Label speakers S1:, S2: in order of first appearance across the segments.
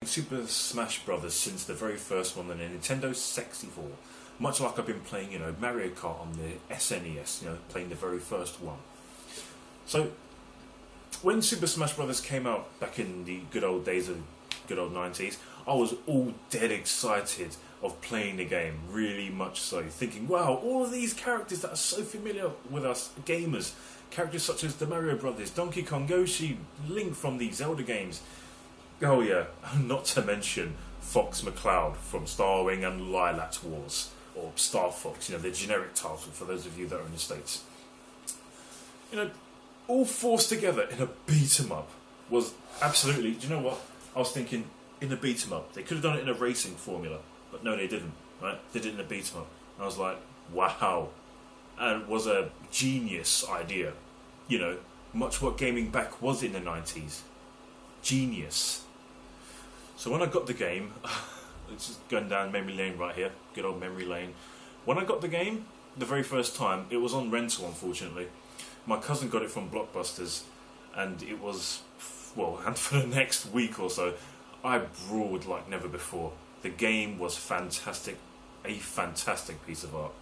S1: Super Smash Brothers since the very first one on the Nintendo 64. Much like I've been playing, Mario Kart on the SNES, playing the very first one. So, when Super Smash Brothers came out back in the good old days of good old 90s, I was all dead excited of playing the game, really much so, thinking, wow, all of these characters that are so familiar with us gamers, characters such as the Mario Brothers, Donkey Kong, Yoshi, Link from the Zelda games. Oh yeah, not to mention Fox McCloud from Starwing and Lilac Wars, or Star Fox, the generic title for those of you that are in the States. All forced together in a beat 'em up was absolutely, do you know what? I was thinking, in a beat 'em up, they could have done it in a racing formula, but no, they didn't, right? They did it in a beat 'em up. And I was like, wow. And it was a genius idea, much what gaming back was in the 90s. Genius. So when I got the game, it's just going down memory lane right here, good old memory lane. When I got the game, the very first time, it was on rental, unfortunately. My cousin got it from Blockbusters, and it was, and for the next week or so, I brawled like never before. The game was fantastic, a fantastic piece of art.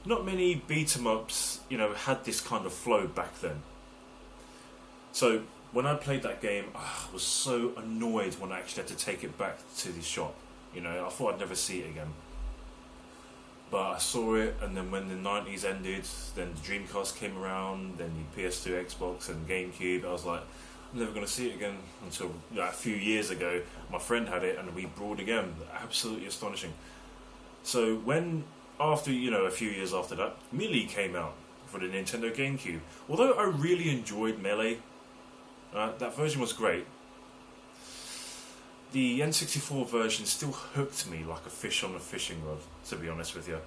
S1: Not many beat-em-ups, had this kind of flow back then. So, when I played that game, I was so annoyed when I actually had to take it back to the shop. I thought I'd never see it again. But I saw it, and then when the 90s ended, then the Dreamcast came around, then the PS2, Xbox, and GameCube, I was like, I'm never going to see it again until a few years ago. My friend had it, and we brawled again. Absolutely astonishing. So when, after, a few years after that, Melee came out for the Nintendo GameCube. Although I really enjoyed Melee, that version was great. The N64 version still hooked me like a fish on a fishing rod, to be honest with you.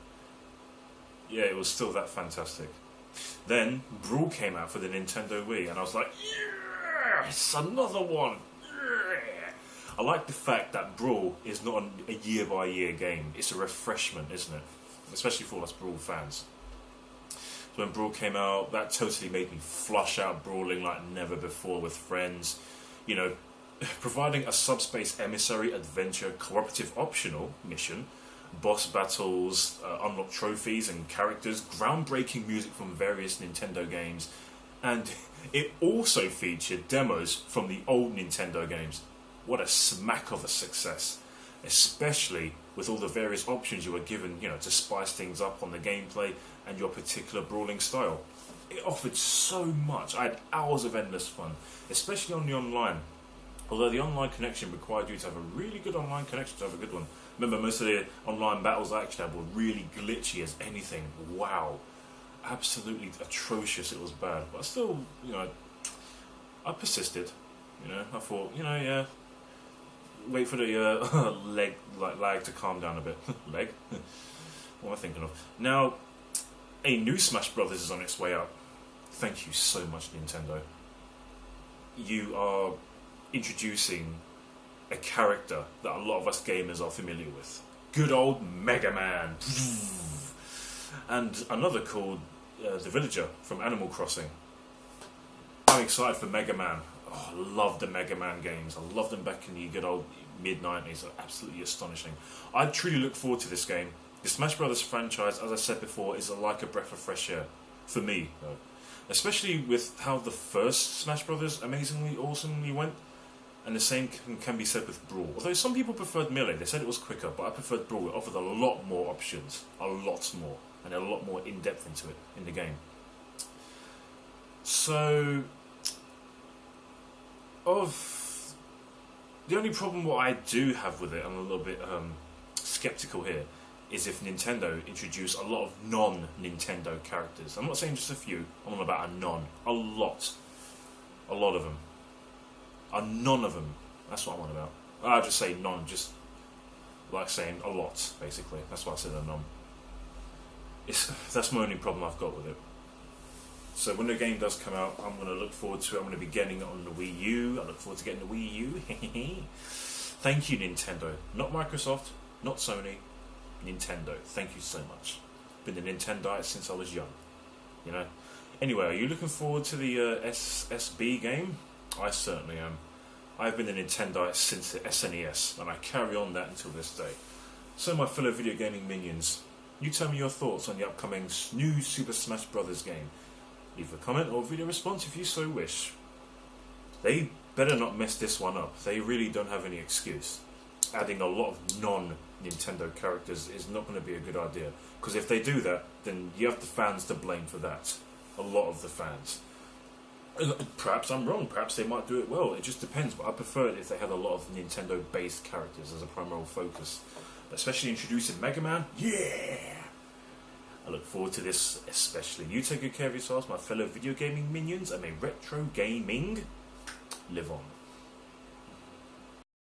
S1: Yeah, it was still that fantastic. Then, Brawl came out for the Nintendo Wii, and I was like, yes, another one! Yeah. I like the fact that Brawl is not a year-by-year game. It's a refreshment, isn't it? Especially for us Brawl fans. So when Brawl came out, that totally made me flush out brawling like never before with friends. Providing a subspace emissary adventure cooperative optional mission, boss battles, unlock trophies and characters, groundbreaking music from various Nintendo games, and it also featured demos from the old Nintendo games. What a smack of a success, especially with all the various options you were given, to spice things up on the gameplay and your particular brawling style. It offered so much. I had hours of endless fun, especially on the online. Although the online connection required you to have a really good online connection to have a good one. Remember, most of the online battles I actually had were really glitchy as anything. Wow. Absolutely atrocious, it was bad. But still, I persisted. I thought, wait for the lag to calm down a bit. Leg? What am I thinking of? Now, a new Smash Brothers is on its way up. Thank you so much, Nintendo. You are introducing a character that a lot of us gamers are familiar with. Good old Mega Man. And another called the Villager from Animal Crossing. I'm excited for Mega Man. Oh, I love the Mega Man games. I loved them back in the good old mid-90s. They're absolutely astonishing. I truly look forward to this game. The Smash Brothers franchise, as I said before, is like a breath of fresh air. For me, though. Especially with how the first Smash Brothers amazingly, awesomely went. And the same can be said with Brawl. Although some people preferred Melee, they said it was quicker, but I preferred Brawl. It offered a lot more options. A lot more. And a lot more in-depth into it, in the game. So, the only problem what I do have with it, I'm a little bit skeptical here, is if Nintendo introduce a lot of non-Nintendo characters. I'm not saying just a few, I'm on about a lot of them. None of them. That's what I'm on about. I'll just say none, just like saying a lot, basically. That's why I said a none. That's my only problem I've got with it. So when the game does come out, I'm going to look forward to it. I'm going to be getting it on the Wii U. I look forward to getting the Wii U. Thank you, Nintendo. Not Microsoft, not Sony. Nintendo. Thank you so much. Been the Nintendite since I was young. Anyway, are you looking forward to the SSB game? I certainly am. I've been a Nintendite since the SNES, and I carry on that until this day. So my fellow video gaming minions, you tell me your thoughts on the upcoming new Super Smash Bros. Game. Leave a comment or video response if you so wish. They better not mess this one up. They really don't have any excuse. Adding a lot of non-Nintendo characters is not going to be a good idea. Because if they do that, then you have the fans to blame for that. A lot of the fans. Perhaps I'm wrong. Perhaps they might do it well. It just depends. But I prefer it if they had a lot of Nintendo-based characters as a primary focus. Especially introducing Mega Man. Yeah! I look forward to this especially. You take good care of yourselves, my fellow video gaming minions, and may retro gaming live on.